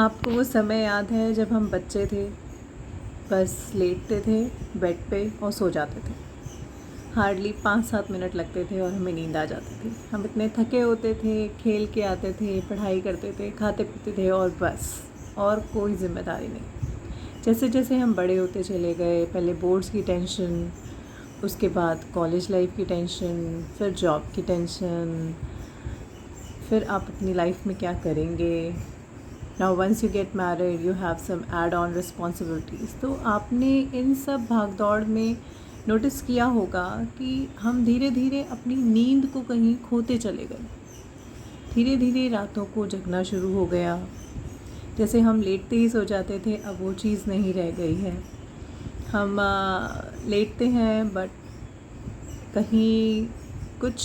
आपको वो समय याद है जब हम बच्चे थे, बस लेटते थे बेड पे और सो जाते थे। हार्डली 5-7 मिनट लगते थे और हमें नींद आ जाती थी। हम इतने थके होते थे, खेल के आते थे, पढ़ाई करते थे, खाते पीते थे और बस, और कोई ज़िम्मेदारी नहीं। जैसे जैसे हम बड़े होते चले गए, पहले बोर्ड्स की टेंशन, उसके बाद कॉलेज लाइफ की टेंशन, फिर जॉब की टेंशन, फिर आप अपनी लाइफ में क्या करेंगे। Now once you get married you have some add on responsibilities. तो आपने इन सब भाग दौड़ में नोटिस किया होगा कि हम धीरे धीरे अपनी नींद को कहीं खोते चले गए। धीरे धीरे रातों को जगना शुरू हो गया। जैसे हम लेटते ही सो जाते थे, अब वो चीज़ नहीं रह गई है। हम लेटते हैं बट कहीं कुछ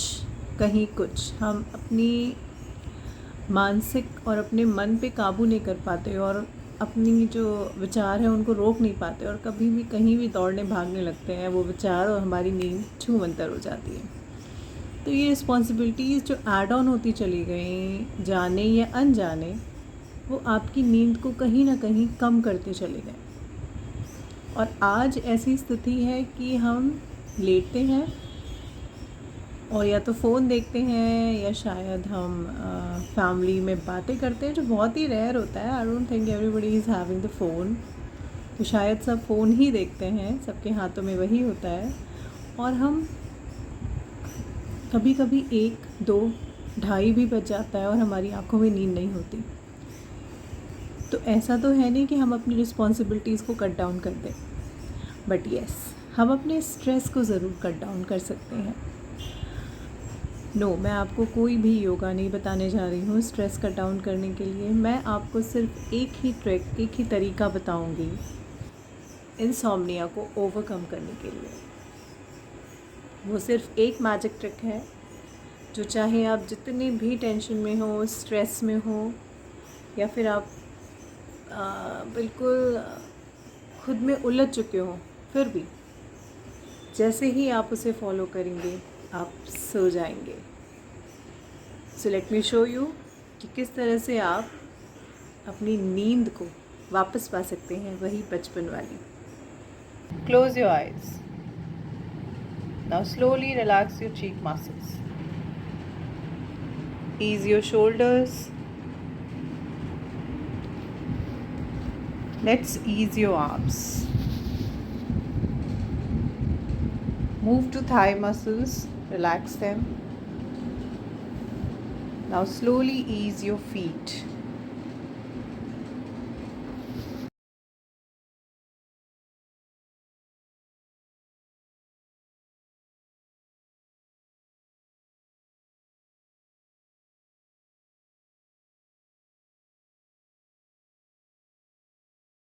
कहीं कुछ, हम अपनी मानसिक और अपने मन पे काबू नहीं कर पाते और अपनी जो विचार है उनको रोक नहीं पाते, और कभी भी कहीं भी दौड़ने भागने लगते हैं वो विचार, और हमारी नींद छूमंतर हो जाती है। तो ये रिस्पॉन्सिबिलिटीज़ जो ऐड ऑन होती चली गई, जाने या अनजाने, वो आपकी नींद को कहीं ना कहीं कम करते चले गए। और आज ऐसी स्थिति है कि हम लेटते हैं और या तो फ़ोन देखते हैं या शायद हम फैमिली में बातें करते हैं, जो बहुत ही रेयर होता है। I don't think everybody is having the phone. तो शायद सब फ़ोन ही देखते हैं, सबके हाथों में वही होता है। और हम कभी कभी 1, 2, ढाई भी बज जाता है और हमारी आंखों में नींद नहीं होती। तो ऐसा तो है नहीं कि हम अपनी रिस्पॉन्सिबिलिटीज़ को कट डाउन कर दें, बट येस, हम अपने स्ट्रेस को ज़रूर कट डाउन कर सकते हैं। मैं आपको कोई भी योगा नहीं बताने जा रही हूँ स्ट्रेस कट डाउन करने के लिए। मैं आपको सिर्फ एक ही ट्रिक, एक ही तरीका बताऊँगी इंसोम्निया को ओवरकम करने के लिए। वो सिर्फ एक मैजिक ट्रिक है जो चाहे आप जितनी भी टेंशन में हो, स्ट्रेस में हो, या फिर आप बिल्कुल खुद में उलझ चुके हो, फिर भी जैसे ही आप उसे फॉलो करेंगे आप सो जाएंगे। So let me show you कि किस तरह से आप अपनी नींद को वापस पा सकते हैं, वही बचपन वाली। Close your eyes. Now slowly relax your cheek muscles, ease your shoulders. Let's ease your arms. Move to thigh muscles, relax them. Now slowly ease your feet.